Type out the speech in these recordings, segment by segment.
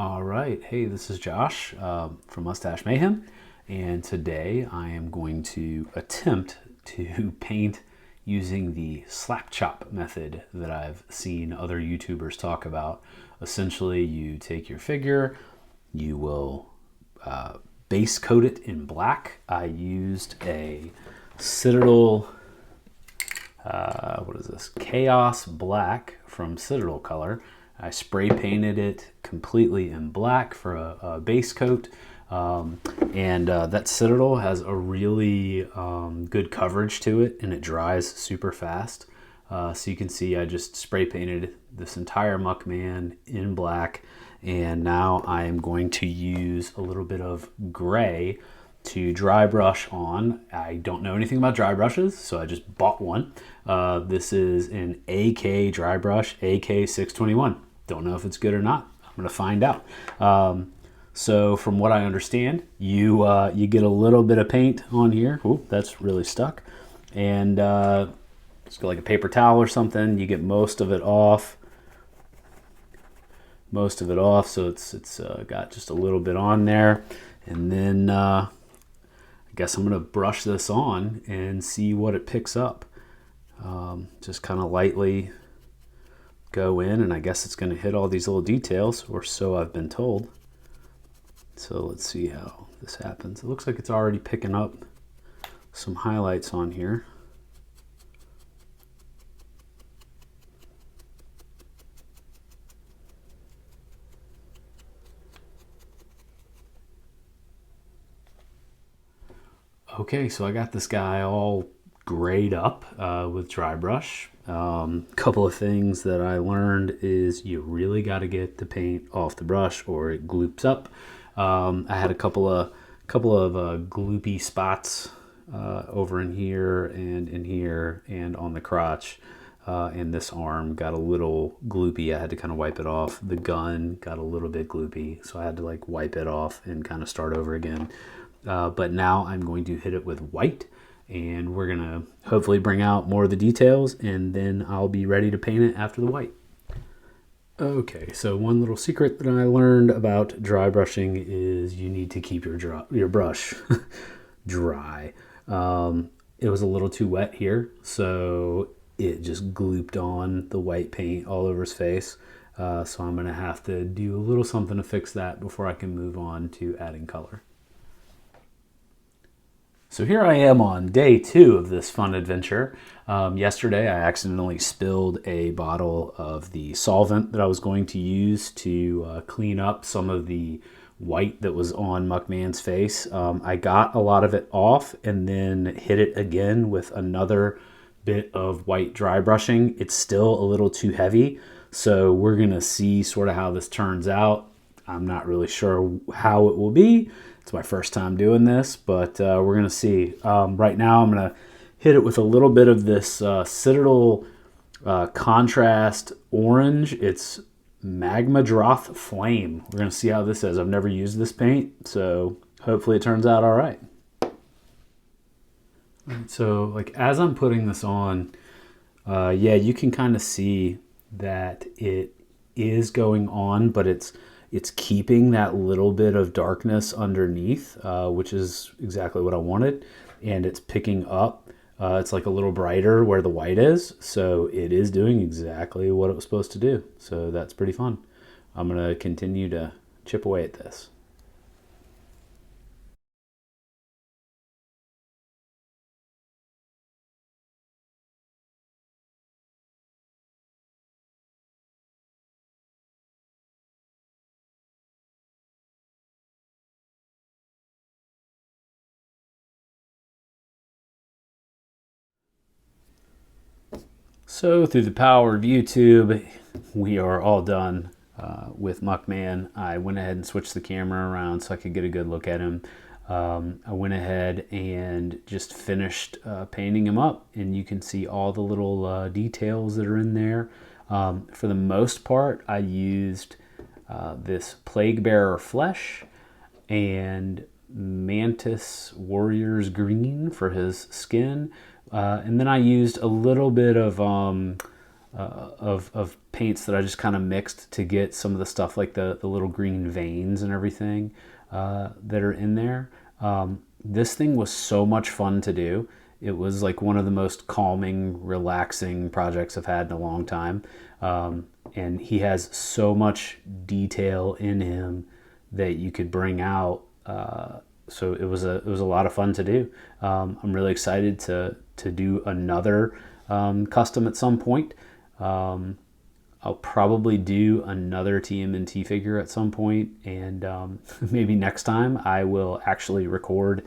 All right, hey, this is Josh from Mustache Mayhem, and today I am going to attempt to paint using the Slapchop method that I've seen other YouTubers talk about. Essentially, you take your figure, you will base coat it in black. I used a Citadel, what is this? Chaos Black from Citadel Color. I spray painted it completely in black for a base coat. That Citadel has a really good coverage to it, and it dries super fast. So you can see I just spray painted this entire Muckman in black, and now I am going to use a little bit of gray to dry brush on. I don't know anything about dry brushes, so I just bought one. This is an AK dry brush, AK 621. Don't know if it's good or not. I'm going to find out. So from what I understand, you get a little bit of paint on here. Ooh, that's really stuck. And just go like a paper towel or something. You get most of it off. So it's got just a little bit on there. And then I guess I'm going to brush this on and see what it picks up. Just kind of lightly go in, and I guess it's going to hit all these little details, or so I've been told. So let's see how this happens. It looks like it's already picking up some highlights on here. Okay, so I got this guy all grayed up with dry brush. Couple of things that I learned is you really got to get the paint off the brush or it gloops up. I had a couple of gloopy spots over in here and on the crotch, and this arm got a little gloopy. I had to kind of wipe it off. The gun got a little bit gloopy, so I had to like wipe it off and kind of start over again. But now I'm going to hit it with white, and we're gonna hopefully bring out more of the details, and then I'll be ready to paint it after the white. Okay, so one little secret that I learned about dry brushing is you need to keep your brush dry. It was a little too wet here, so it just glooped on the white paint all over his face. So I'm gonna have to do a little something to fix that before I can move on to adding color. So here I am on day 2 of this fun adventure. Yesterday I accidentally spilled a bottle of the solvent that I was going to use to clean up some of the white that was on Muckman's face. I got a lot of it off and then hit it again with another bit of white dry brushing. It's still a little too heavy, so we're gonna see sort of how this turns out. I'm not really sure how it will be. It's my first time doing this, but we're going to see. Right now, I'm going to hit it with a little bit of this Citadel contrast orange. It's Magma Droth Flame. We're going to see how this is. I've never used this paint, so hopefully it turns out all right. So, like, as I'm putting this on, yeah, you can kind of see that it is going on, but it's keeping that little bit of darkness underneath, which is exactly what I wanted. And it's picking up. It's like a little brighter where the white is. So it is doing exactly what it was supposed to do. So that's pretty fun. I'm going to continue to chip away at this. So through the power of YouTube, we are all done with Muckman. I went ahead and switched the camera around so I could get a good look at him. I went ahead and just finished painting him up, and you can see all the little details that are in there. For the most part, I used this Plague Bearer Flesh and Mantis Warrior's Green for his skin. And then I used a little bit of of paints that I just kind of mixed to get some of the stuff like the little green veins and everything that are in there. This thing was so much fun to do. It was like one of the most calming, relaxing projects I've had in a long time. And he has so much detail in him that you could bring out. So it was a lot of fun to do. I'm really excited to do another custom at some point. I'll probably do another TMNT figure at some point, and maybe next time I will actually record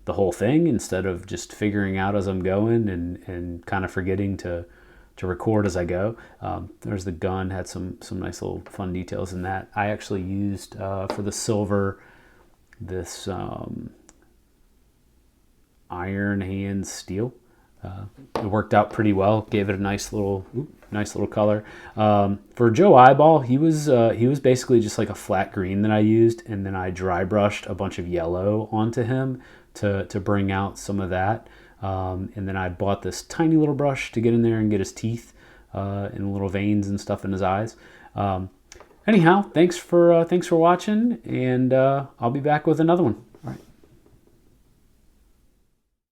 the whole thing instead of just figuring out as I'm going and kind of forgetting to record as I go. There's the gun, had some nice little fun details in that. I actually used for the silver this iron hand steel. It worked out pretty well. Gave it a nice little color. For Joe Eyeball, he was basically just like a flat green that I used, and then I dry brushed a bunch of yellow onto him to bring out some of that. And then I bought this tiny little brush to get in there and get his teeth and little veins and stuff in his eyes. Anyhow, thanks for watching, and I'll be back with another one.